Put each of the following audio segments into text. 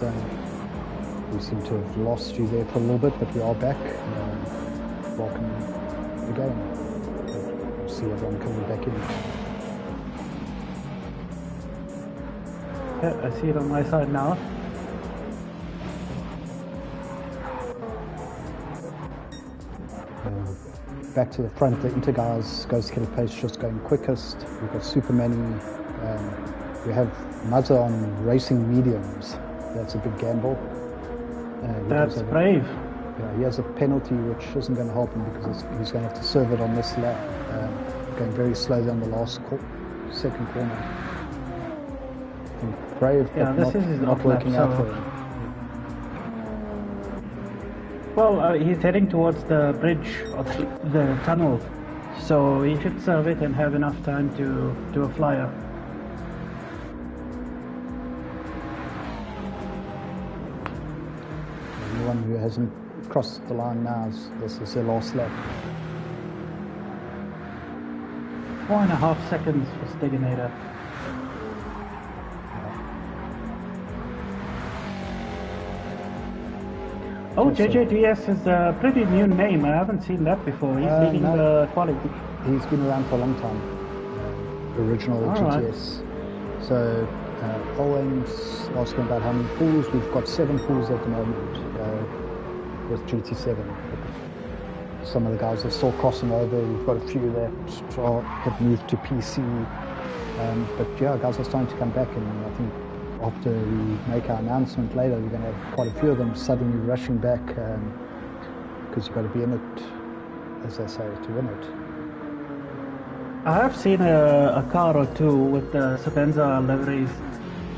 We seem to have lost you there for a little bit, but we are back. Welcome again. We'll see everyone coming back in. Yeah, I see it on my side now. Back to the front, the Inter guys, Ghost Killer Pace just going quickest. We've got Super Manny. We have Mazda on racing mediums. That's a big gamble. That's brave. Yeah, he has a penalty which isn't going to help him because he's going to have to serve it on this lap. Going very slowly on the last second corner. I think brave, yeah, but not working out for him. Well, he's heading towards the bridge of the tunnel, so he should serve it and have enough time to do a flyer. Anyone who hasn't crossed the line now, this is their last lap. 4.5 seconds for Steganator. Oh, JJDS is a pretty new name. I haven't seen that before. He's leading the quality. He's been around for a long time. Original GTS. Right. So, Owen's asking about how many pools. We've got 7 pools at the moment with GT7. Some of the guys are still crossing over. We've got a few that have moved to PC. But yeah, guys are starting to come back, and I think after we make our announcement later, we're going to have quite a few of them suddenly rushing back because you've got to be in it, as they say, to win it. I have seen a car or two with the Sabenza liveries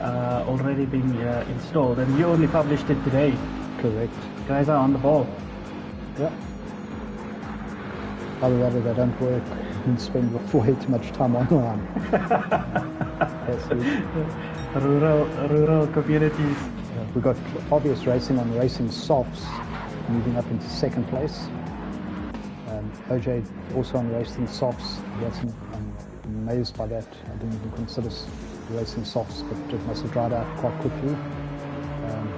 already being installed, and you only published it today. Correct. Guys are on the ball. Yeah. Either that or they don't work and spend way too much time online. Rural communities. We've got obvious racing on racing softs, moving up into second place. OJ also on racing softs. I'm amazed by that. I didn't even consider racing softs, but it must have dried out quite quickly.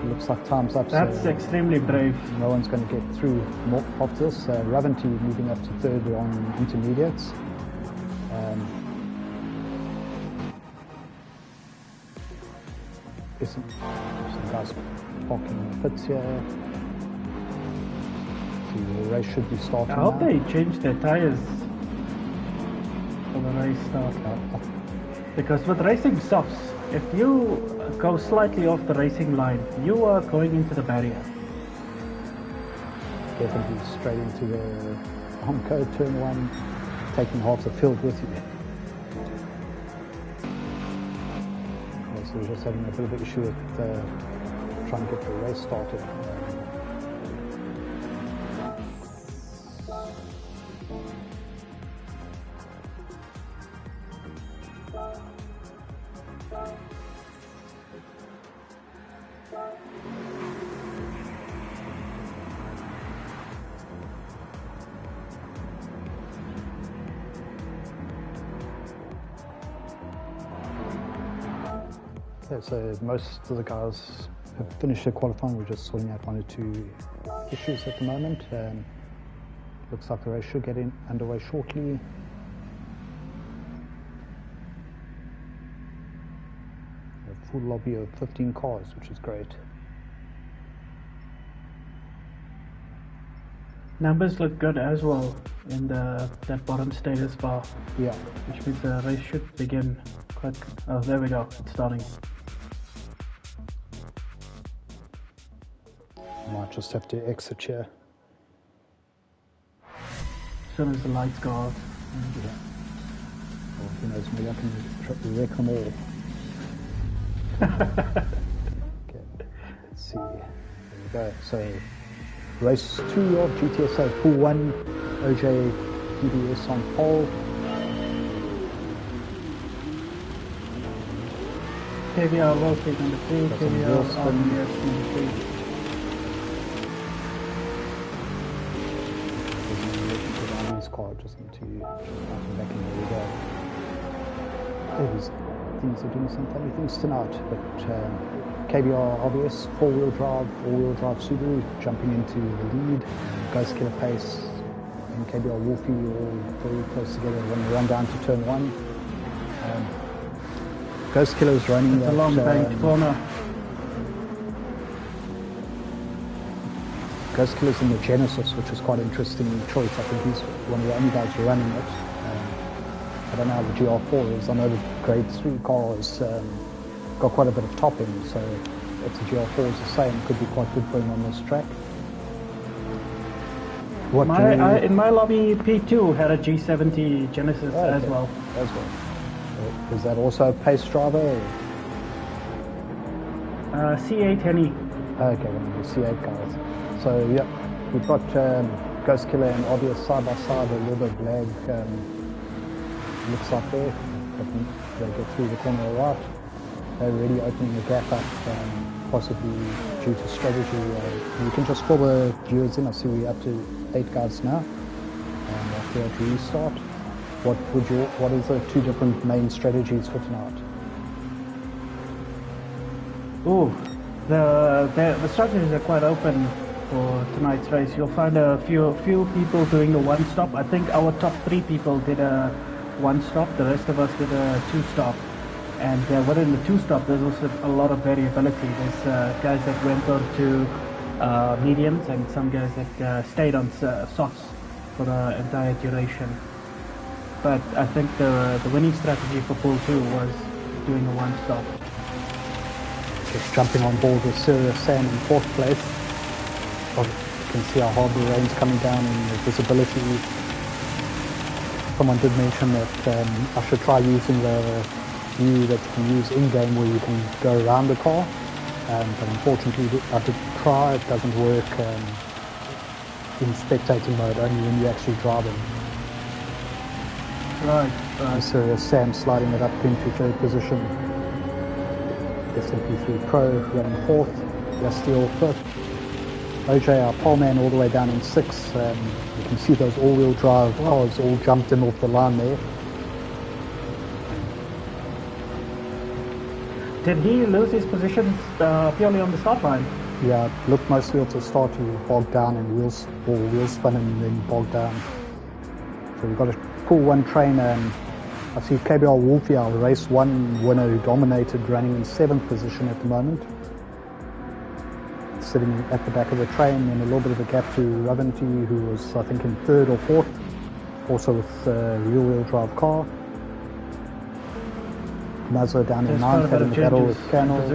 Looks like time's up. That's so extremely brave. No one's going to get through more of this. Ravanti moving up to third on intermediates. Some guys parking the pits here. So the race should be starting. I hope they change their tires for the race start. Because with racing softs, if you go slightly off the racing line, you are going into the barrier. Definitely straight into the Omco turn 1, taking half the field with you. So we're just having a bit of an issue with trying to get the race started. Okay, so most of the guys have finished their qualifying. We're just sorting out 1 or 2 issues at the moment. Looks like the race should get underway shortly. A full lobby of 15 cars, which is great. Numbers look good as well in that bottom status bar. Yeah. Which means the race should begin quite... Oh, there we go. It's starting. Might just have to exit here. As soon as the lights go out. Yeah. Well, who knows, maybe I can wreck them all. Okay, let's see. There we go. So, race 2 of GTSA, Pool 1, OJ DBS on pole. KVR Wolfie number 2, KVR RBS number 3. Car, just need to back in. There we go. These things are doing some funny things tonight, but KBR RBS, all-wheel drive Subaru, jumping into the lead. Ghost Killer Pace and KBR Wolfie all very close together when we run down to turn 1. Ghost Killer's running that long banked corner. Ghost Killer's in the Genesis, which is quite an interesting choice. I think he's one of the only guys running it. I don't know how the GR4 is. I know the grade 3 car has got quite a bit of topping, so if the GR4 is the same, it could be quite good for him on this track. In my lobby, P2 had a G70 Genesis as well. Is that also a pace driver? C8 Henny. Okay, one of the C8 guys. So yeah, we've got Ghost Killer and Obvious side by side, a little bit of lag looks like there, but they get through the corner all right. They're already opening the gap up, possibly due to strategy. You can just fill the viewers in. I see we're up to 8 guys now, and after that restart. What is the 2 different main strategies for tonight? Ooh, the strategies are quite open for tonight's race. You'll find a few people doing the 1-stop. I think our top 3 people did a 1-stop. The rest of us did a 2-stop. And within the 2-stop, there's also a lot of variability. There's guys that went on to mediums and some guys that stayed on softs for the entire duration. But I think the winning strategy for Pool 2 was doing a 1-stop. Just jumping on board with Serious Sam in 4th place. You can see how hard the rain's coming down and the visibility. Someone did mention that I should try using the view that you can use in-game where you can go around the car. But unfortunately, I did try. It doesn't work in spectating mode, only when you're actually driving. Right. So Sam sliding it up into 3rd position. SMP3 Pro running 4th. Yasteel 5th. OJ, our pole man, all the way down in 6th. You can see those all-wheel drive cars all jumped in off the line there. Did he lose his positions purely on the start line? Yeah, it looked mostly at the start he bogged down and wheel spun and then bogged down. So we've got a Pool 1 train. I see KBR Wolfie, our race 1 winner who dominated, running in 7th position at the moment. Sitting at the back of the train, and a little bit of a gap to Ravanti, who was I think in 3rd or 4th, also with a rear-wheel drive car. Mazda down in 9th, having a battle with Canals.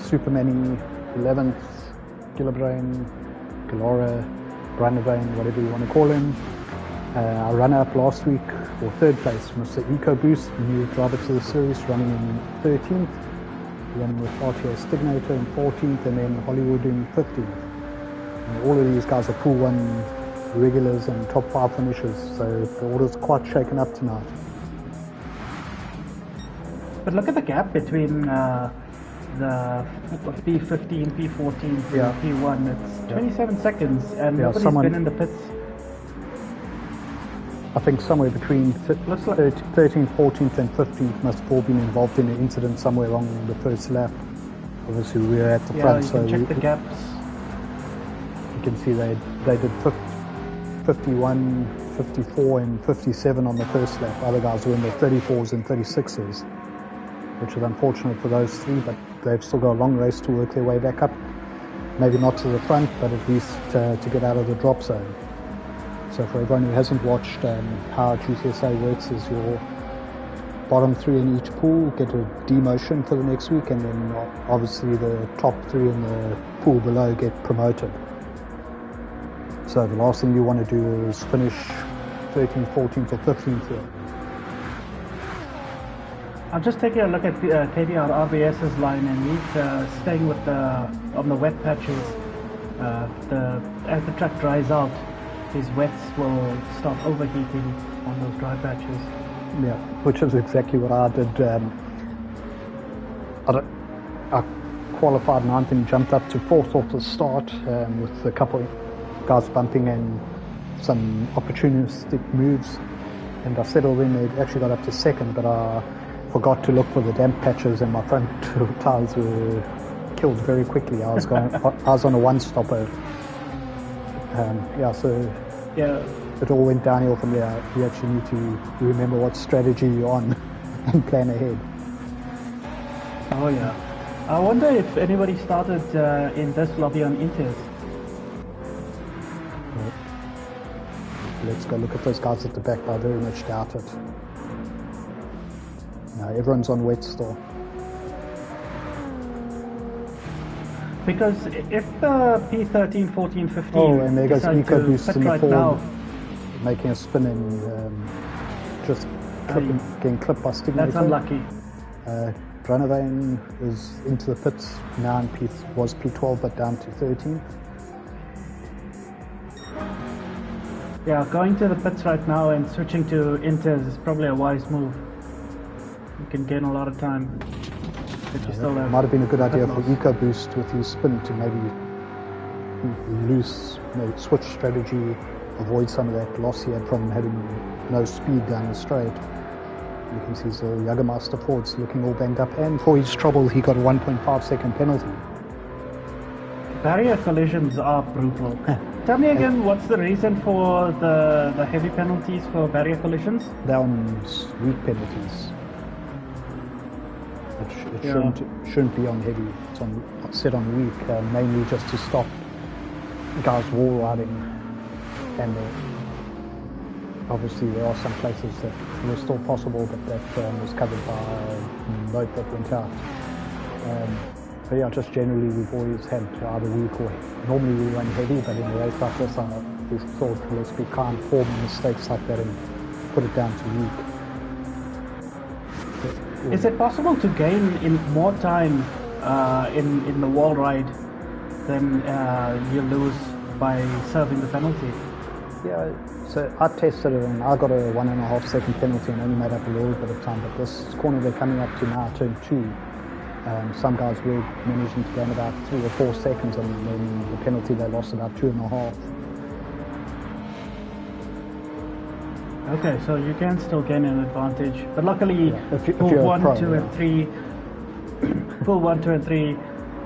Supermany 11th, Gillibrain, Galora, Brandevane, whatever you want to call him. Our runner-up last week, or 3rd place, Mr. EcoBoost, new driver to the series, running in 13th. Running with RTA Stignator in 14th, and then Hollywood in 15th. And all of these guys are Pool 1 regulars and top 5 finishers, so the order's quite shaken up tonight. But look at the gap between the P15, P14, and P1. It's 27 seconds, and nobody's been in the pits. I think somewhere between 13th, 14th and 15th must have all been involved in an incident somewhere along the first lap. Obviously we were at the front, you can check the gaps. You can see they did 51, 54 and 57 on the first lap. Other guys were in their 34s and 36s, which is unfortunate for those 3, but they've still got a long race to work their way back up. Maybe not to the front, but at least to get out of the drop zone. So for everyone who hasn't watched how GTSA works, is your bottom 3 in each pool get a demotion for the next week, and then obviously the top 3 in the pool below get promoted. So the last thing you want to do is finish 13th, 14th or 15th here. I'm just taking a look at KBR RBS's line, and he's staying with on the wet patches. As the track dries out, his wets will start overheating on those dry patches. Yeah, which is exactly what I did. I qualified 9th and jumped up to 4th off the start with a couple of guys bumping and some opportunistic moves, and I settled in. They actually got up to 2nd, but I forgot to look for the damp patches, and my front tires were killed very quickly. I was on a one-stopper. Yeah. It all went downhill from there. You actually need to remember what strategy you're on and plan ahead. Oh yeah. I wonder if anybody started in this lobby on Inters. Let's go look at those guys at the back, but I very much doubt it. No, everyone's on wet still. Because if the P13, 14, 15 oh, and there goes EcoBoost in the right forward, now, making a spin and just getting clipped by Stigmator. That's unlucky. Gran is into the pits now and was P12 but down to 13. Yeah, going to the pits right now and switching to Inters is probably a wise move. You can gain a lot of time. But you still have might have been a good idea for EcoBoost with his spin to maybe switch strategy, avoid some of that loss he had from having no speed down the straight. You can see his little Jägermeister Ford's looking all banged up, and for his trouble he got a 1.5 second penalty. Barrier collisions are brutal. Tell me again, what's the reason for the heavy penalties for barrier collisions? They're on weak penalties. It shouldn't be on heavy. It's set on weak, mainly just to stop guys wall riding. And obviously there are some places that were still possible, but that was covered by a note that went out. But yeah, just generally we've always had either weak or normally we run heavy, but in a race like this we thought we can't form mistakes like that and put it down to weak. Is it possible to gain in more time in the wall ride than you lose by serving the penalty? Yeah, so I tested it and I got a 1.5 second penalty and only made up a little bit of time, but this corner they're coming up to now, turn 2. Some guys were managing to gain about 3 or 4 seconds, and then the penalty they lost about 2.5. Okay, so you can still gain an advantage, but luckily pool 1, 2 and 3 pool 1, 2 and 3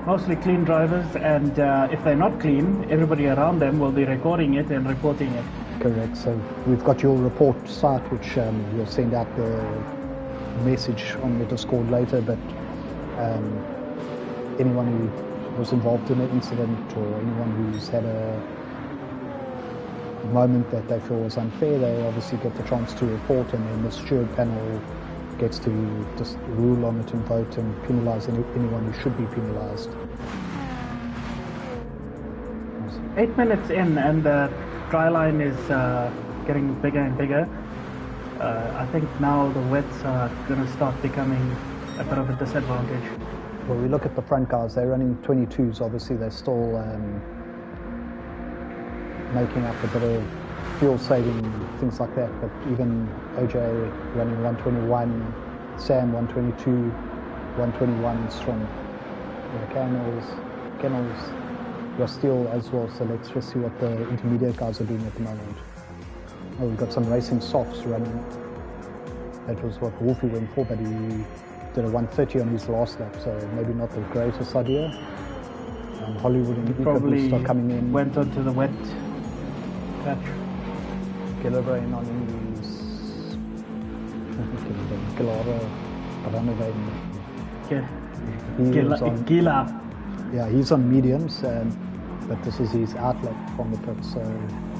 mostly clean drivers, and if they're not clean, everybody around them will be recording it and reporting it. Correct, so we've got your report site, which we'll send out the message on the Discord later, but anyone who was involved in the incident or anyone who's had a moment that they feel was unfair, they obviously get the chance to report, and then the steward panel gets to just rule on it and vote and penalise anyone who should be penalised. 8 minutes in and the dry line is getting bigger and bigger. I think now the wets are going to start becoming a bit of a disadvantage. Well, we look at the front guys, they're running 22s, obviously they're still making up a bit of fuel saving, things like that, but even OJ running 121, Sam 122, 121s from Kennels, Steel as well, so let's just see what the intermediate guys are doing at the moment. Oh, we've got some racing softs running. That was what Wolfie went for, but he did a 130 on his last lap, so maybe not the greatest idea. Hollywood and EcoBoost are coming in. Went onto the wet patch. Gillibrain on his Gila. Yeah, he's on mediums, but this is his outlet from the pit, so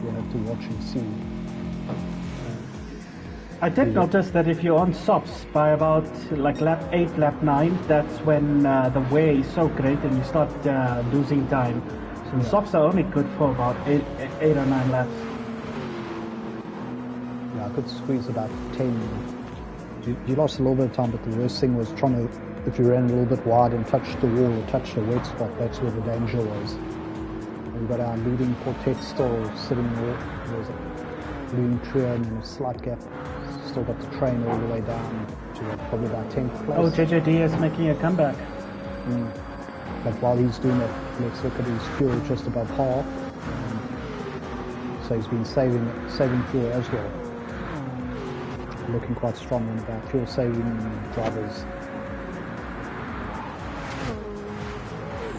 we'll have to watch and see. I did notice that if you're on softs by about like lap 8, lap 9, that's when the wear is so great and you start losing time. So the softs are only good for about 8 or 9 laps. Yeah, I could squeeze about 10. You lost a little bit of time, but the worst thing was trying to, if you ran a little bit wide and touched the wall or touched the wet spot, that's where the danger was. We've got our leading quartet still sitting there. There's a leading trio and then a slight gap. Still got the train all the way down to probably about 10th place. Oh, JJD is making a comeback. But while he's doing that, let's look at his fuel just above half. So he's been saving fuel as well. looking quite strong in about fuel-saving drivers.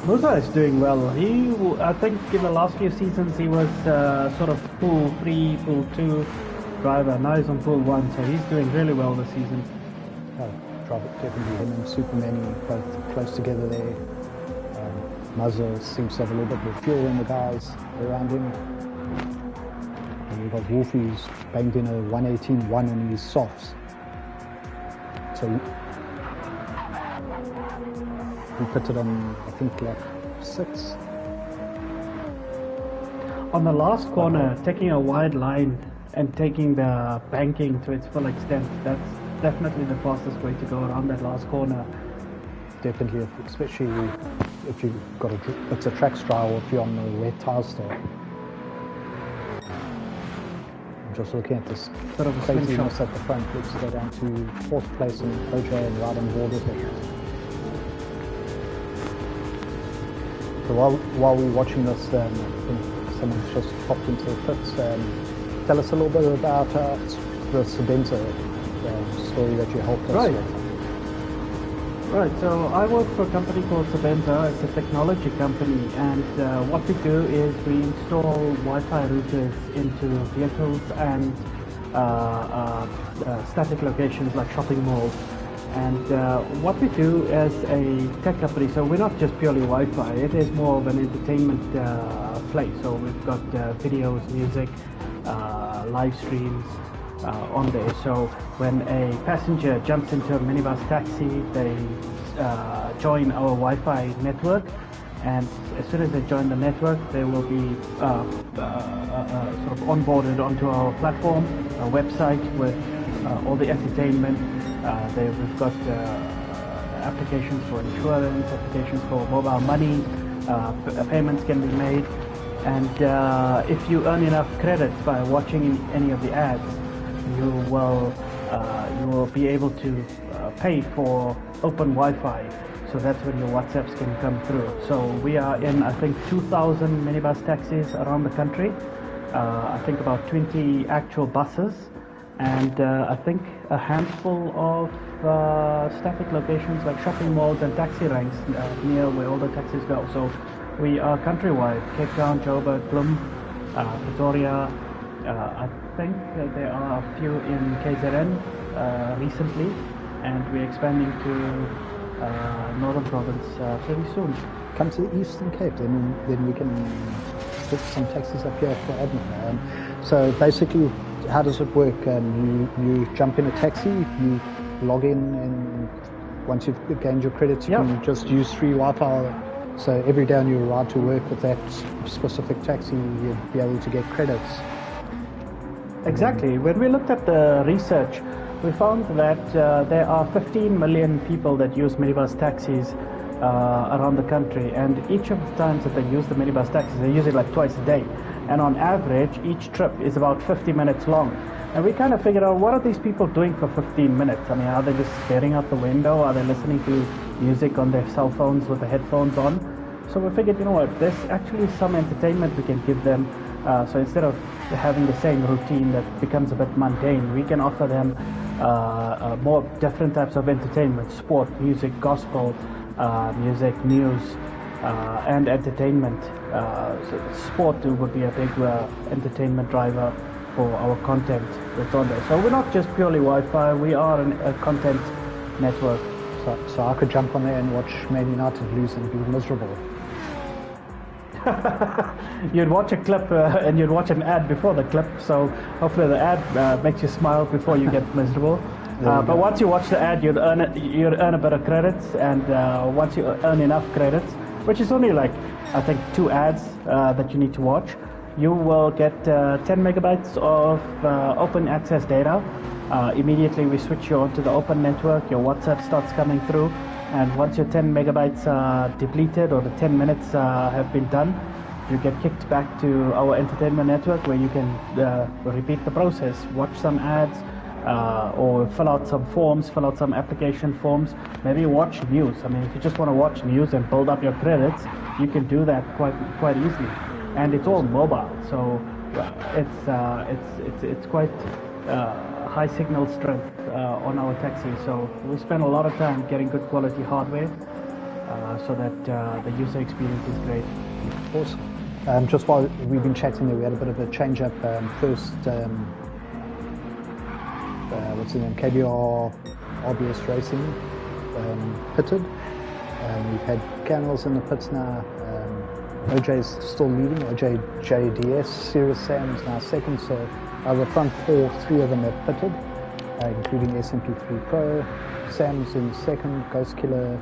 Musa is doing well. I think in the last few seasons he was sort of pool 3, pool 2 driver. Now he's on pool 1, so he's doing really well this season. Definitely him and Superman both close together there. Mazza seems to have a little bit more fuel in the guys around him. And we've got Wolfie's banged in a 118.1 on his softs. So he pitted on, I think, lap 6. On the last corner, taking a wide line and taking the banking to its full extent, that's definitely the fastest way to go around that last corner. Definitely, especially if you've got it's a track style, if you're on the wet tire still. I'm just looking at this bit of a craziness at the front. Let's go down to 4th place in OJ and right on board with it. So while we're watching this, I think someone's just popped into the pits. Tell us a little bit about the Sabenta story that you helped us with. Right, so I work for a company called Sabenta. It's a technology company, and what we do is we install Wi-Fi routers into vehicles and static locations like shopping malls. And what we do as a tech company, so we're not just purely Wi-Fi, it is more of an entertainment place. So we've got videos, music, live streams on there. So when a passenger jumps into a minibus taxi, they join our Wi-Fi network, and as soon as they join the network, they will be sort of onboarded onto our platform, our website with all the entertainment. We've got applications for insurance, applications for mobile money, payments can be made, and if you earn enough credits by watching any of the ads, you will be able to pay for open Wi-Fi. So that's when your WhatsApps can come through. So we are in, I think, 2,000 minibus taxis around the country. I think about 20 actual buses, and I think a handful of static locations like shopping malls and taxi ranks near where all the taxis go. So we are countrywide: Cape Town, Joburg, Bloem, Pretoria. I think there are a few in KZN recently, and we're expanding to Northern Province pretty soon. Come to the Eastern Cape, then we can put some taxis up here for admin. So basically, how does it work? You jump in a taxi, you log in, and once you've gained your credits, you can just use free Wi-Fi. So every day on your ride to work with that specific taxi, you'd be able to get credits. Exactly. When we looked at the research, we found that there are 15 million people that use minibus taxis around the country, and each of the times that they use the minibus taxis, they use it like twice a day, and on average each trip is about 50 minutes long. And we kind of figured out, what are these people doing for 15 minutes? I mean, are they just staring out the window? Are they listening to music on their cell phones with the headphones on? So we figured, you know what, there's actually some entertainment we can give them. So instead of having the same routine that becomes a bit mundane, we can offer them more different types of entertainment: sport, music, gospel, music, news, and entertainment. So sport would be a big entertainment driver for our content that's on there. So we're not just purely Wi-Fi, we are a content network. So I could jump on there and watch Man United lose and be miserable. You'd watch a clip and you'd watch an ad before the clip, so hopefully the ad makes you smile before you get miserable. But once you watch the ad, you'd earn a bit of credits, and once you earn enough credits, which is only like, I think, 2 ads that you need to watch, you will get 10 megabytes of open access data. Immediately we switch you onto the open network, your WhatsApp starts coming through, and once your 10 megabytes are depleted, or the 10 minutes have been done, you get kicked back to our entertainment network, where you can repeat the process, watch some ads, or fill out some forms, fill out some application forms, maybe watch news. I mean, if you just want to watch news and build up your credits, you can do that quite easily, and it's all mobile, so it's quite high signal strength on our taxi, so we spend a lot of time getting good quality hardware so that the user experience is great. Awesome. Just while we've been chatting there, we had a bit of a change up. First, what's his name? KBR RBS Racing pitted. We've had Canals in the pits now. OJ's still leading. OJ JDS Series Sam is now second. So out of the front four, three of them have pitted, including SMP3 Pro. Sam's in second. Ghost Killer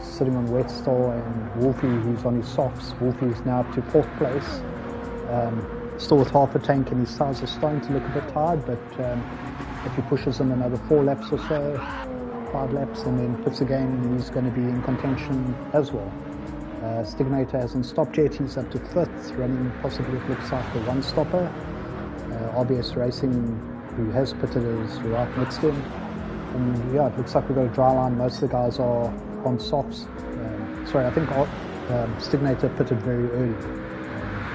sitting on wet still, and Wolfie, who's on his softs. Wolfie is now up to fourth place. Still with half a tank, and his tires are starting to look a bit tired, but if he pushes them another 4 laps or so, 5 laps, and then pits again, he's going to be in contention as well. Stignator hasn't stopped yet. He's up to 5th, running possibly, it looks like, the one-stopper. RBS Racing, who has pitted, is right next to him. And yeah, it looks like we've got a dry line. Most of the guys are on softs. Sorry, I think Stignator pitted very early.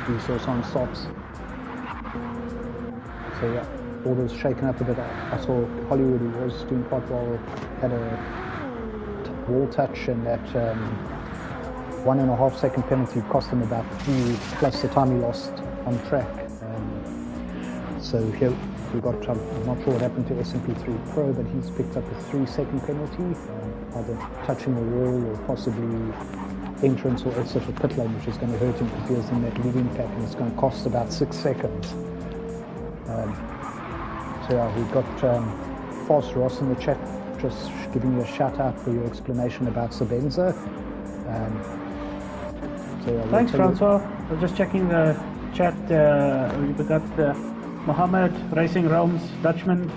He's also on softs. So yeah, order's shaken up a bit. I saw Hollywood, who was doing quite well, had a wall touch, and that 1.5 second penalty cost him about 3 plus the time he lost on track. So here we got, I'm not sure what happened to SMP3 Pro, but he's picked up a 3 second penalty, either touching the wall or possibly entrance or exit the pit lane, which is going to hurt him if he is in that leading pack, and it's going to cost about 6 seconds. So yeah, we've got Fast Ross in the chat, just giving you a shout out for your explanation about Sabenza. So yeah, thanks, Francois. I was just checking the chat. We got Mohammed Racing Roams, Dutchman.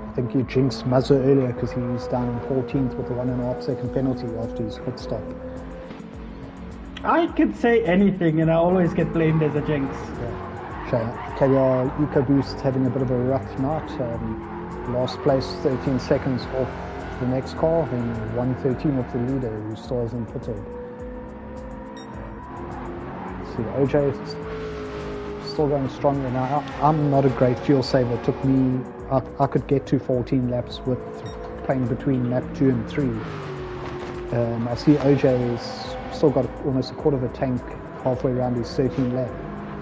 I think you jinxed Mazza earlier because he's down in 14th with a 1.5 second penalty after his pit stop. I could say anything and I always get blamed as a jinx. Yeah. KBR EcoBoost having a bit of a rough night. Last place, 13 seconds off the next car, and 1:13 off the leader, who still hasn't pitted. See, OJ is still going strong. Now, I'm not a great fuel saver. It took me, I could get to 14 laps with playing between lap 2 and 3. I see OJ's still got almost a quarter of a tank halfway around his 13th lap.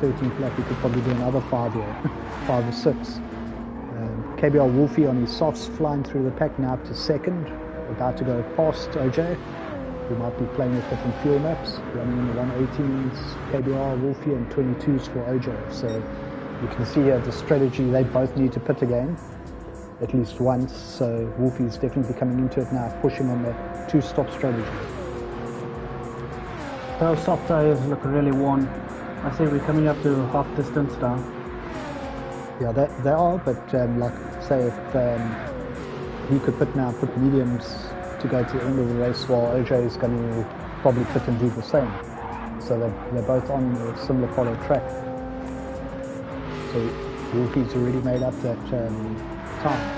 He could probably do another 5 here, 5 or 6. KBR Wolfie on his softs, flying through the pack, now up to second, about to go past OJ, who might be playing with different fuel maps, running in the 118s KBR Wolfie and 22s for OJ. So you can see here the strategy, they both need to pit again at least once, so Wolfie's definitely coming into it now, pushing on that 2-stop strategy. Those soft tires look really worn. I say we're coming up to half distance now. Yeah, they are, but like say if he could put mediums to go to the end of the race, while OJ is going to probably pit and do the same. So they're both on a similar follow track. So Wolfie's already made up that time.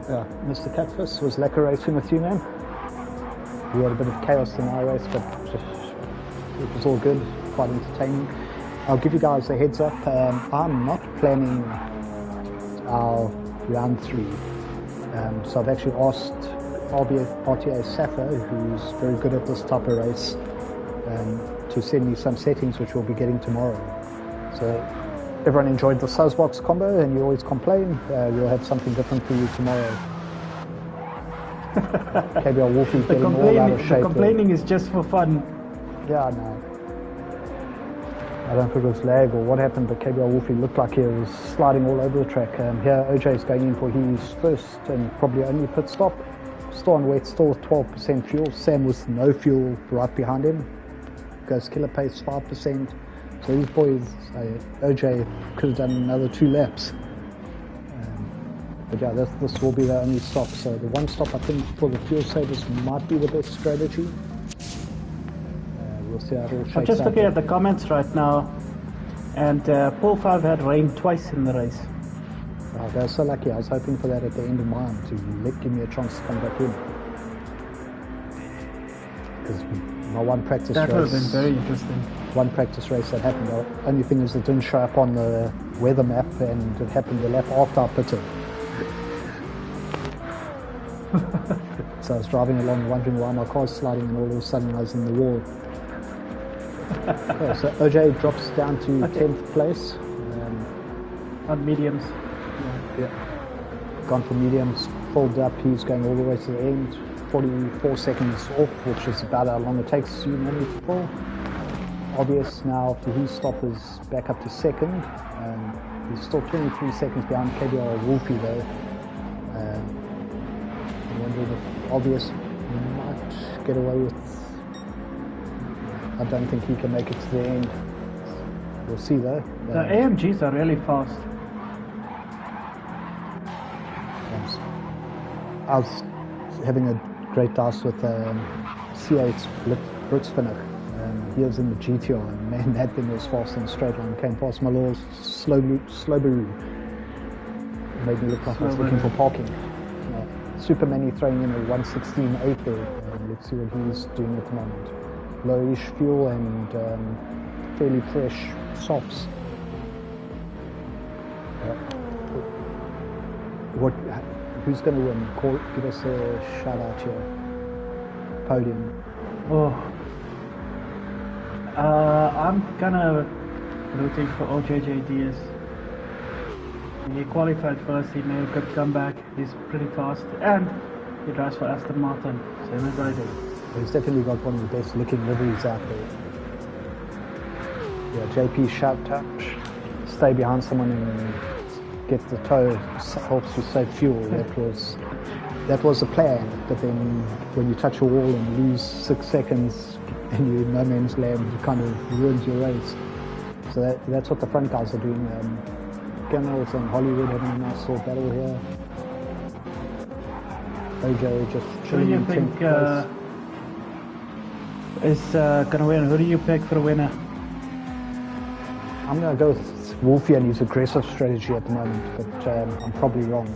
Yeah, Mr. Catfish, was lekker racing with you, man. We had a bit of chaos in our race, but it was all good, quite entertaining. I'll give you guys a heads up. I'm not planning our round 3. So I've actually asked RTA Safa, who's very good at this type of race, to send me some settings, which we'll be getting tomorrow. So everyone enjoyed the Suzzbox combo, and you always complain. We'll have something different for you tomorrow. KBR Wolfie's getting all out of shape. The complaining is just for fun. Yeah, no. I don't know if it was lag or what happened, but KBR Wolfie looked like he was sliding all over the track. Here OJ is going in for his first and probably only pit stop. Still on wet, still with 12% fuel. Sam with no fuel right behind him. Goes killer pace 5%. So these boys, OJ could have done another 2 laps. But yeah, this will be the only stop. So the one stop, I think, for the fuel savers might be the best strategy. We'll see how it all shakes out. I'm just looking at the comments right now, and Pool 5 had rain twice in the race. Oh, they're so lucky. I was hoping for that at the end of mine to give me a chance to come back in. because my one practice that race... That would have been very interesting. One practice race that happened. The only thing is it didn't show up on the weather map, and it happened the lap after I pitted. So I was driving along wondering why my car's sliding, and all of a sudden I was in the wall. Okay, so OJ drops down to 10th place. On mediums. Yeah. Gone for mediums, pulled up, he's going all the way to the end. 44 seconds off, which is about how long it takes you normally to pull. Obvious now after his stop is back up to second. He's still 23 seconds behind KBR Wolfie though. I'm wondering if Obvious might get away with... I don't think he can make it to the end. We'll see though. The AMGs are really fast. I was having a great dice with C8 Britsfinner. He was in the GTR, and man, that thing was fast in a straight line. Came past my little Slowberoo. Made me look like I was looking for parking. Superman throwing in a 116.8 there. Let's see what he's doing at the moment. Lowish fuel and fairly fresh softs. Who's going to win? Give us a shout out here. Podium. I'm gonna rooting for OJJDS. He qualified first, he made a good comeback, he's pretty fast, and he drives for Aston Martin, same as I do. He's definitely got one of the best looking liveries out there. Yeah, JP shout touch, stay behind someone and get the toe, helps you save fuel. That was the plan, but then when you touch a wall and lose 6 seconds and you're in no man's land, you kind of ruins your race. So that's what the front guys are doing. Gunnels and Hollywood having a nice little battle here. OJ just chilling in 10th place. Is gonna win? Who do you pick for the winner? I'm gonna go with Wolfie and his aggressive strategy at the moment, but I'm probably wrong.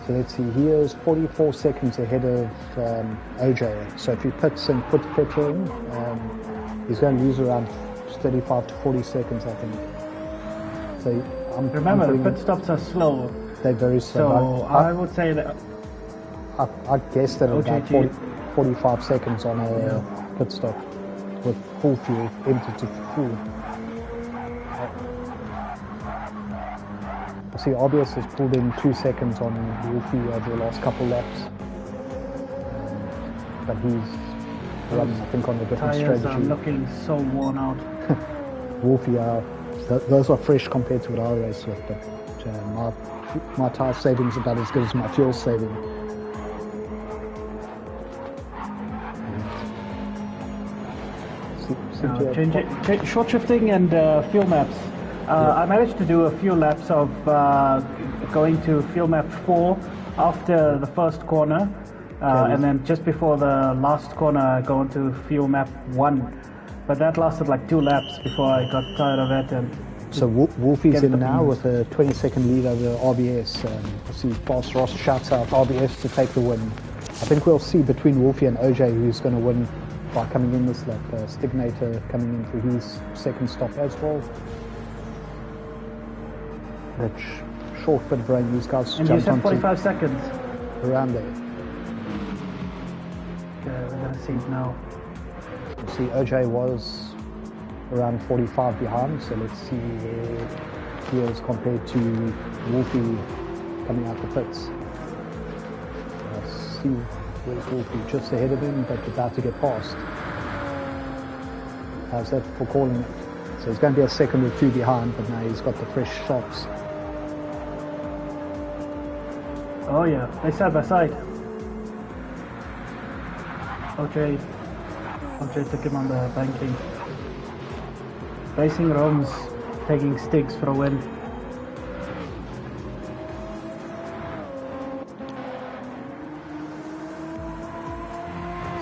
So let's see, he is 44 seconds ahead of OJ. So if he pits and puts petrol in, he's going to lose around 35 to 40 seconds, I think. So remember, the pit stops are slow. They're very slow. So I would say that I guessed that about 45 seconds on a pit stop with full fuel, empty to full. See, Obvious has pulled in 2 seconds on Wolfie over the last couple laps, but he's running, I think, on a different strategy. I'm looking so worn out. Wolfie, those are fresh compared to what I race with, but my tyre savings about as good as my fuel saving. Short shifting and fuel maps. I managed to do a few laps of going to fuel map 4 after the first corner, and then just before the last corner going to fuel map 1. But that lasted like 2 laps before I got tired of it. And so Wolfie's in now with a 20-second lead over RBS. I see Boss Ross shouts out RBS to take the win. I think we'll see between Wolfie and OJ who's going to win by coming in this lap. Stignator coming in for his second stop as well. That short bit of rain, these guys and jumped you on 45 seconds around there. Okay, we're gonna see it now. You see OJ was around 45 behind, so let's see where he is compared to Wolfie coming out the pits. See where's Wolfie, just ahead of him but about to get past. How's that for calling it? So he's going to be a second or 2 behind, but now he's got the fresh shocks. Oh yeah, they side by side. OJ took him on the banking. Racing Rome's taking Sticks for a win.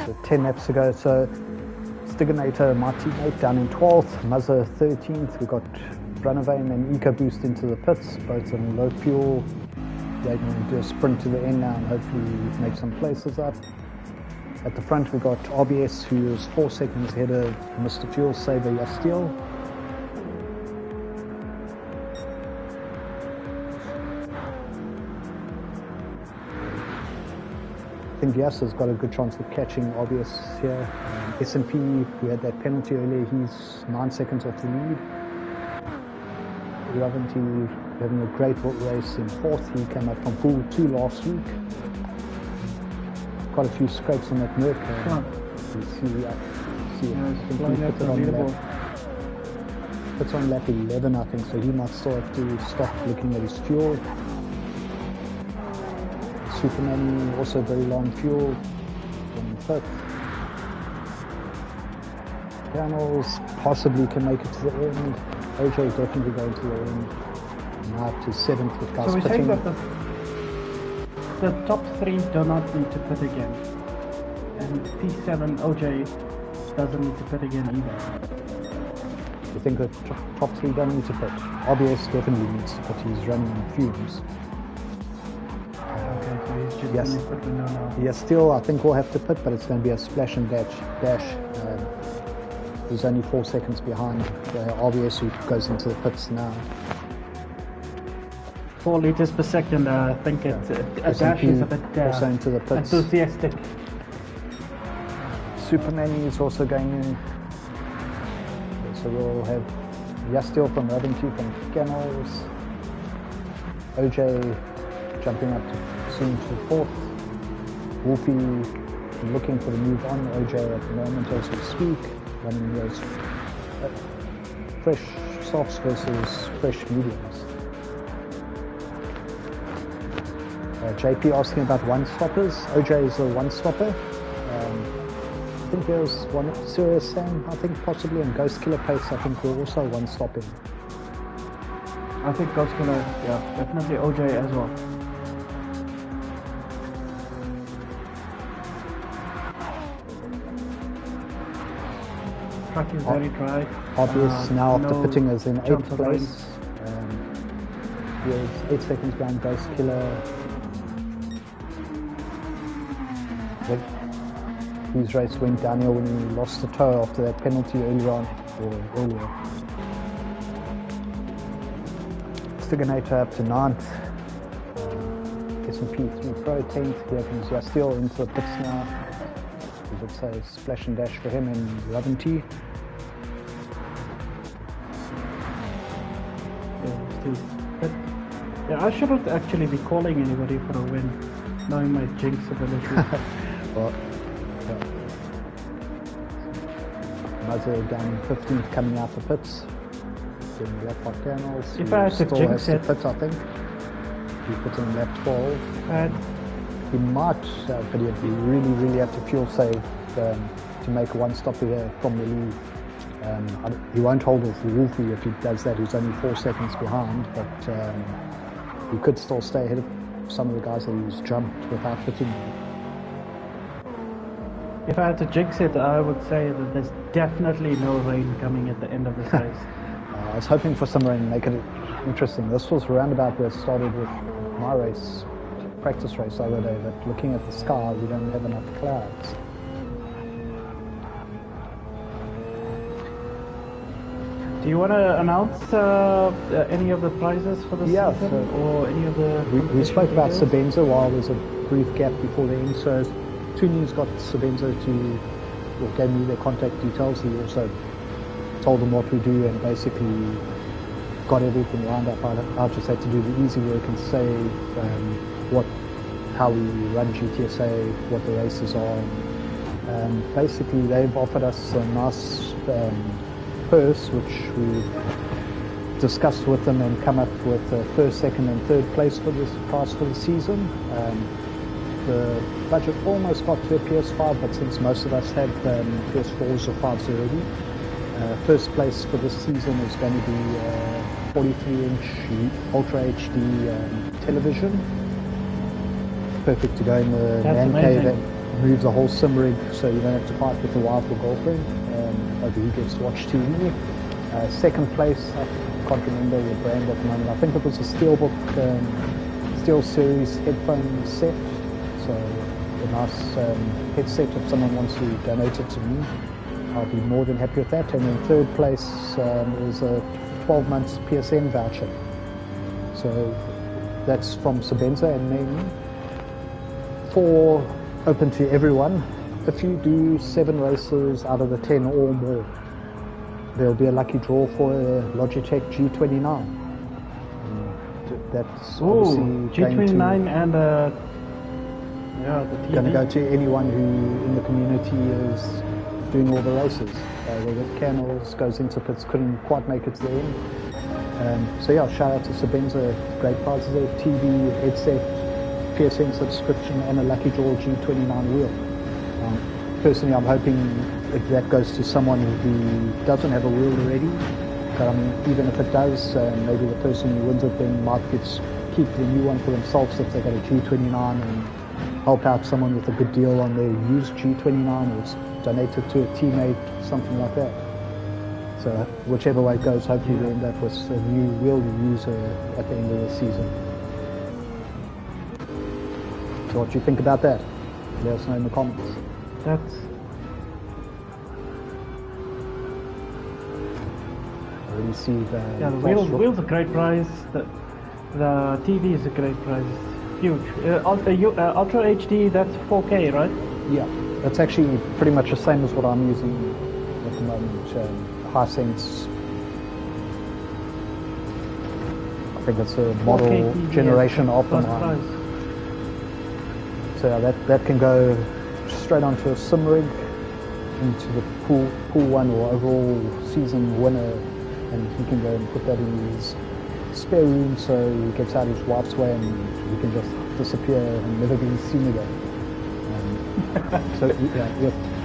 So 10 laps to go. So Stiganator, my teammate, down in 12th, Muzzer 13th. We've got Runavane and EcoBoost into the pits, both on low fuel. They're going to do a sprint to the end now and hopefully make some places up. At the front we got RBS, who is 4 seconds ahead of Mr. Fuel Saver Yastiel. I think Yas has got a good chance of catching RBS here. S&P, we had that penalty earlier, he's 9 seconds off the lead. Ravanti having a great race in 4th, he came up from Pool 2 last week. Quite a few scrapes on that Merc. You see, I think he put it on lap. Puts on lap 11, I think, so he might still have to stop looking at his fuel. Superman also very long fuel in 5th. Panels possibly can make it to the end. OJ definitely going to the end. Now up to 7th with guys so we're pitting. saying that the top 3 do not need to pit again, and P7 OJ doesn't need to pit again either. You think the top 3 don't need to pit? RBS definitely needs to pit, he's running on fumes. Okay, so he's just Yes. going to pit window now. Yes, still I think we'll have to pit, but it's going to be a splash and dash. He's only 4 seconds behind RBS, who goes into the pits now. 4 liters per second, I think a dash is a bit also into the pits. enthusiastic. Superman is also going in. So we'll have Yastiel from Ravanti from Kennels. OJ jumping up soon to 4th. Wolfie looking for the move on OJ at the moment as we speak. Running those fresh softs versus fresh mediums. JP asking about one-stoppers. OJ is a one-stopper. I think there's one Serious Sam, I think possibly, and Ghost Killer Pace, I think we're also one-stopping. I think Ghost Killer, yeah, definitely OJ as well. Track is very dry. Obvious now after pitting is in 8th of place. He is 8 seconds behind Ghost Killer. His race went downhill when he lost the toe after that penalty earlier. Stiganator up to 9th. S&P 3 Pro 10th. Here comes Yastiel into the pits now. We would say splash and dash for him in Ravanti. Yeah, I shouldn't actually be calling anybody for a win, knowing my jinx ability. Well, Mazza down 15th coming out the pits. Getting lap by Canals. If I had to jinx it, pit, I think. He put in lap 12. He might, but he'd really have to fuel save to make one stop here from the lead. He won't hold with Wolfie if he does that. He's only 4 seconds behind, but he could still stay ahead of some of the guys that he's jumped without hitting. If I had to jinx it, I would say that there's definitely no rain coming at the end of this race. I was hoping for some rain, make it interesting. This was roundabout where it started with my race, practice race the other day, but looking at the sky, we don't have enough clouds. Do you want to announce any of the prizes for the season, or any of the? We spoke about Sabenza while there's a brief gap before the end. So Tooney's got Sabenza gave me their contact details. He also told them what we do and basically got everything lined up. I just had to do the easy work and say how we run GTSA, what the races are. Basically, they've offered us a nice purse, which we discussed with them and come up with first, second and third place for this prize for the season. The budget almost got to a PS5, but since most of us had PS4s or 5s already, first place for this season is going to be 43-inch Ultra HD television. Perfect to go in the man cave and move the whole sim rig, so you don't have to fight with the wife or girlfriend over who gets to watch TV. Second place, I can't remember the brand at the moment. I think it was a Steelbook Steel Series headphone set. So it nice headset if someone wants to donate it to me. I'll be more than happy with that. And in third place is a 12 months PSN voucher. So that's from Sebenza, and then 4 open to everyone. If you do 7 races out of the 10 or more, there'll be a lucky draw for a Logitech G29. That's obviously G29 and yeah, the TV. Going to go to anyone who in the community is doing all the races. The Canals goes into pits, couldn't quite make it to the end. So yeah, shout out to Sebenza, great prizes there, TV, headset, PSN subscription, and a lucky draw G29 wheel. Personally, I'm hoping that goes to someone who doesn't have a wheel already. But I mean, even if it does, maybe the person who wins it then might keep the new one for themselves if they got a G29, and help out someone with a good deal on their used G29, or donate it to a teammate, something like that. So whichever way it goes, hopefully we end up with a new wheel to use at the end of the season. So what do you think about that? Let us know in the comments. That's... I already see the... Yeah, the wheel's a great prize. The TV is a great prize. Huge. Ultra HD, that's 4K, right? Yeah, that's actually pretty much the same as what I'm using at the moment. Hisense, I think it's a model generation after mine. So that can go straight onto a sim rig, into the pool 1 or overall season winner, and he can go and put that in his spare room so he gets out his wife's way and he can just disappear and never be seen again. So yeah, we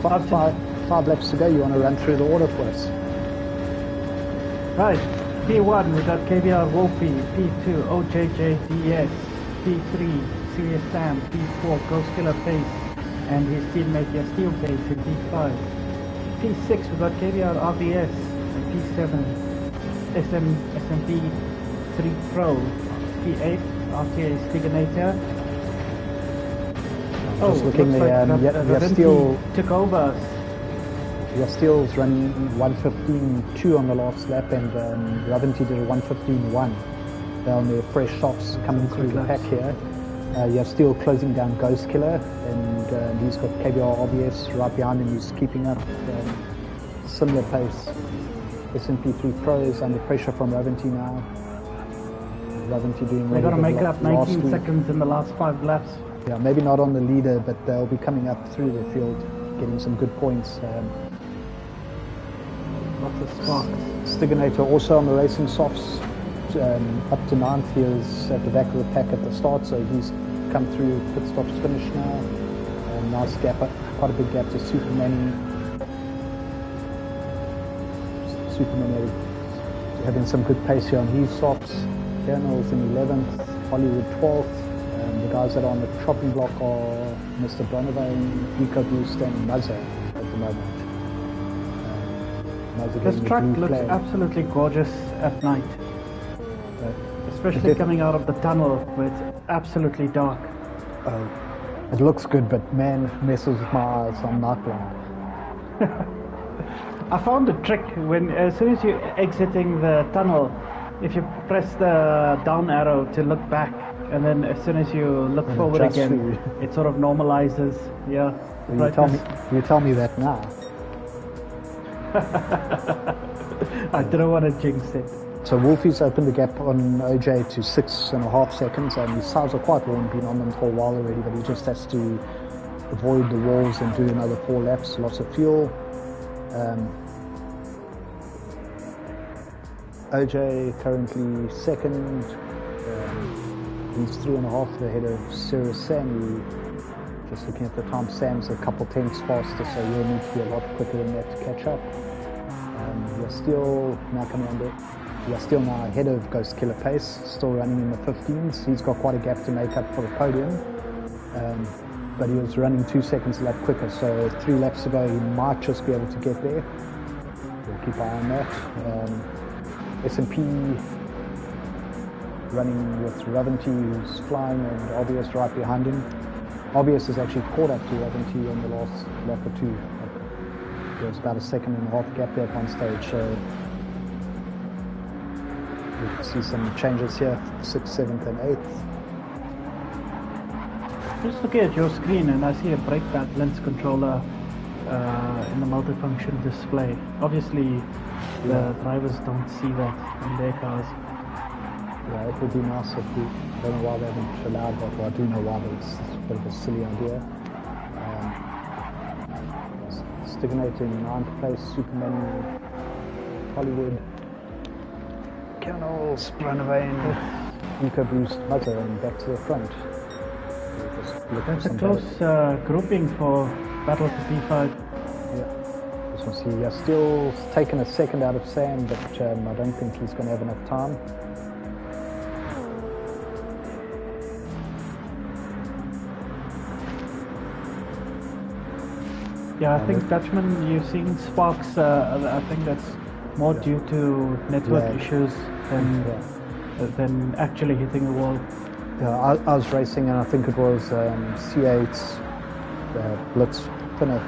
have five laps to go. You want to run through the order for us? Right, P1 we got KBR Wolfie, P2 OJJDS, P3 Serious Sam, P4 Ghost Killer Face and his teammate Steel Face in P5. P6 we got KBR RBS, and P7 SMP 3 Pro, P8 RTA Stiganator. Just looking there, Steel took over. Your Steel's running 1:15.2 on the last lap, and Raventy did a 1:15.1. They're on their fresh softs coming through the pack here. You have Steel closing down Ghost Killer, and he's got KBR RBS right behind him, who's keeping up similar pace. SMP3 Pro is under pressure from Raventy now. Raventy doing they got to make up 19 seconds in the last 5 laps. Yeah, maybe not on the leader, but they'll be coming up through the field, getting some good points. Lots of sparks. Stiganator also on the racing softs, up to 9th. He is at the back of the pack at the start, so he's come through pit stops finish now. Nice gap, quite a big gap to Superman. Superman having some good pace here on his softs. Daniel's in 11th, Hollywood 12th. The guys that are on the chopping block are Mr. Bronovane, EcoBoost and Mazza at the moment. This track looks absolutely gorgeous at night. Especially coming out of the tunnel where it's absolutely dark. It looks good, but man, it messes with my eyes. I'm night blind. I found a trick when, as soon as you're exiting the tunnel, if you press the down arrow to look back, and then as soon as you look forward again, it sort of normalizes. Yeah. You tell me that now. I didn't want to jinx it. So Wolfie's opened the gap on OJ to 6.5 seconds, and his tires are quite warm, been on them for a while already, but he just has to avoid the walls and do another 4 laps, lots of fuel. OJ currently second. He's 3.5 ahead of Serious Sam. Just looking at the time, Sam's a couple tenths faster, so he'll need to be a lot quicker than that to catch up. You're still now coming under. You're still now ahead of Ghost Killer pace, still running in the 15s. He's got quite a gap to make up for the podium, but he was running 2 seconds a lap quicker. So 3 laps ago, he might just be able to get there. We'll keep an eye on that. SMP running with Raventy, who's flying, and obvious right behind him. OBS has actually caught up to Raventi on the last lap or two. There was about a 1.5 second gap there at one stage, so we can see some changes here, 6th, 7th and 8th. Just looking at your screen and I see a brake balance controller in the multifunction display. Obviously the drivers don't see that in their cars. Yeah, it would be nice if we, I don't know why they haven't allowed that, well I do know why, but it's a bit of a silly idea. Stigmating 9th place, Superman, Hollywood, Kennels, Branavane, EcoBoost, Mother, and back to the front. That's a close grouping for Battle for P5. Yeah, as you see, yeah, still taken a second out of Sam, but I don't think he's going to have enough time. Yeah, I think Dutchman, you've seen sparks. I think that's more due to network issues than actually hitting the wall. Yeah, I was racing and I think it was C8's Blitz Finner.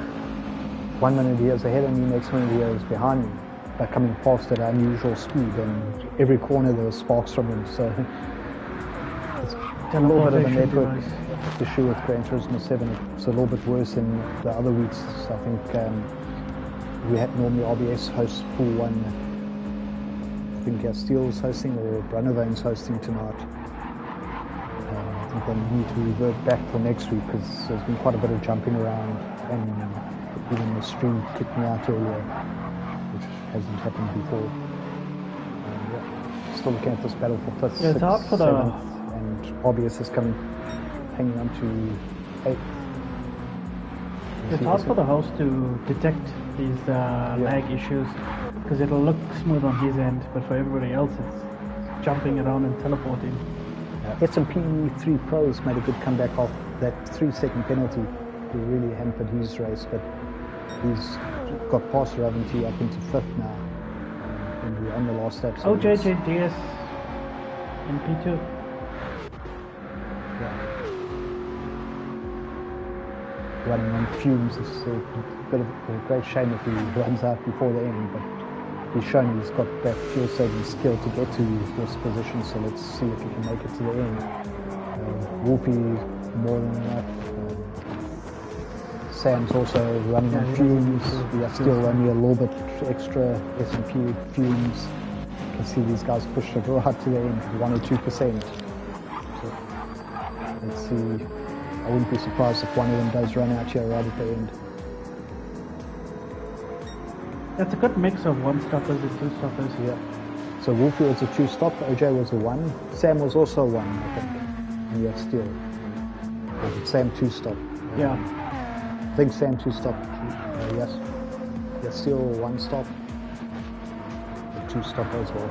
1 minute he was ahead of me, next minute he was behind me, but coming past at unusual speed, and every corner there was sparks from him, so it's a little bit of a network issue with Gran Turismo 7. It's a little bit worse than the other weeks. I think we had normally RBS host Pool 1. I think Steele's hosting or Brunavane's hosting tonight. I think they need to revert back for next week because there's been quite a bit of jumping around, and even the stream kicked me out earlier, which hasn't happened before. Still looking at this battle for 5th, 6th, 7th, and RBS is coming, hanging on to 8th. It's hard for the host to detect these lag issues because it'll look smooth on his end, but for everybody else it's jumping around and teleporting. S&P 3 Pros made a good comeback off that 3-second penalty. He really hampered his race, but he's got past Raventi up into 5th now. And we're on the last lap. So GTS in P2. Yeah. Running on fumes. It's a bit of a great shame if he runs out before the end, but he's shown he's got that fuel saving skill to get to this position, so let's see if he can make it to the end. Whoopi more than enough. Sam's also running on fumes. We are still only a little bit extra S&P fumes. You can see these guys pushed it right to the end, 1 or 2%. So let's see. I wouldn't be surprised if one of them does run out here right at the end. That's a good mix of 1-stoppers and 2-stoppers. Yeah. So Wolfie was a 2-stop, OJ was a 1, Sam was also a 1, I think. And yet still. Sam 2-stop. Yeah. I think Sam 2-stop, yes. Yes, still 1-stop. A 2-stop as well.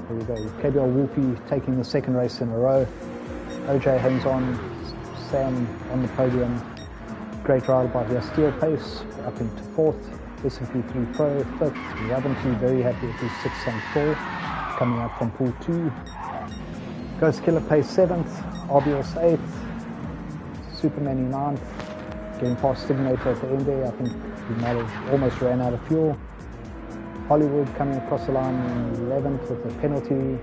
There we go. KBL Wolfie taking the 2nd race in a row. OJ hangs on. Sam on the podium. Great ride by the Steel pace up into 4th. S&P 3 Pro 5th. Raventi very happy with his 6th and 4 coming up from Pool 2. Ghost Killer pace 7th. RBS 8th. Superman 9th. Getting past Stigmator at the end there. I think he might have almost ran out of fuel. Hollywood coming across the line in 11th with a penalty.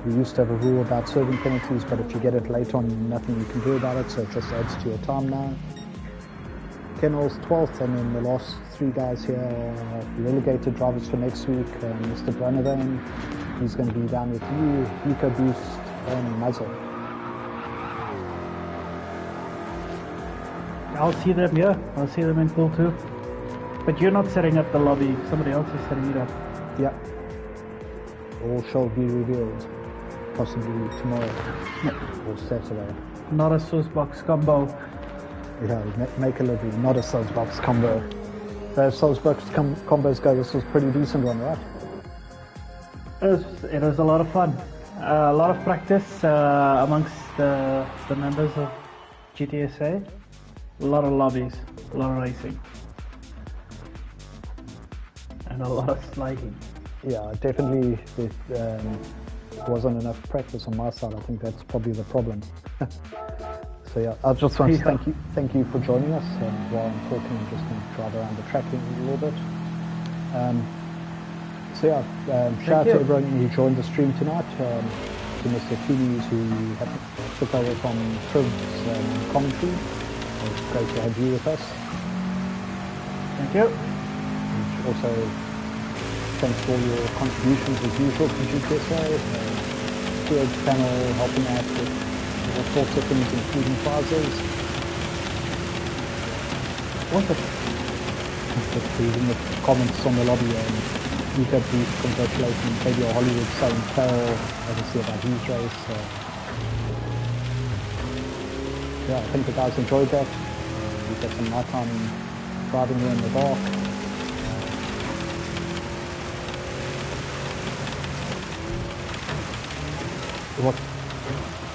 We used to have a rule about serving penalties, but if you get it late on, nothing you can do about it, so it just adds to your time now. Kennels 12th, and then the last 3 guys here are relegated drivers for next week. Mr. Branavane, he's going to be down with you, EcoBoost, and Muzzle. I'll see them here. I'll see them in Pool 2. But you're not setting up the lobby. Somebody else is setting it up. Yeah. All shall be revealed. Possibly tomorrow or Saturday. Not a sauce box combo. Yeah, make a living, not a sauce box combo. The sauce box combos go, this was a pretty decent one, right? It was a lot of fun. A lot of practice amongst the members of GTSA. A lot of lobbies, a lot of racing. And a lot of sliding. Yeah, definitely wasn't enough practice on my side. I think that's probably the problem. So yeah, I just want to thank you for joining us. While I'm talking, I'm just going to drive around the track a little bit. So yeah, shout out to everyone who joined the stream tonight. To Mr. Toonies who took over from Triv's commentary. It's great to have you with us. Thank you. And also, thanks for all your contributions as usual to GTSA. Field panel helping out with all sorts of things, including prizes. Just reading the comments on the lobby and Nika Beef congratulating KBR Hollywood saying Carol, obviously about his race. Yeah, I think the guys enjoyed that. We've got some nighttime driving here in the dark.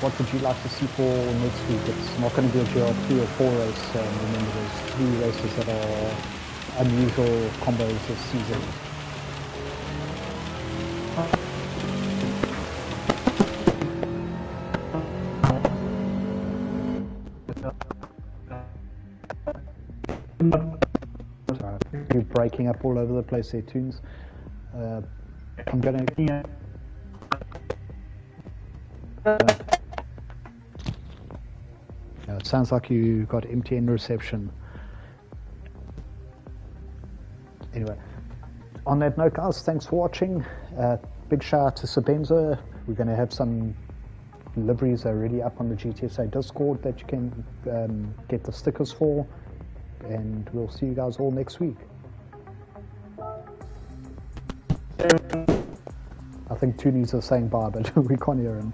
What would you like to see for next week? It's not going to be a GR3 or 4 race. Remember, there's 3 races that are unusual combos this season. Sorry, you're breaking up all over the place there, Toons. I'm going to... it sounds like you got MTN reception. Anyway, on that note, guys, thanks for watching. Big shout out to Sabenza. We're going to have some liveries already up on the GTSA Discord that you can get the stickers for. And we'll see you guys all next week. I think Toonies are saying bye, but we can't hear him.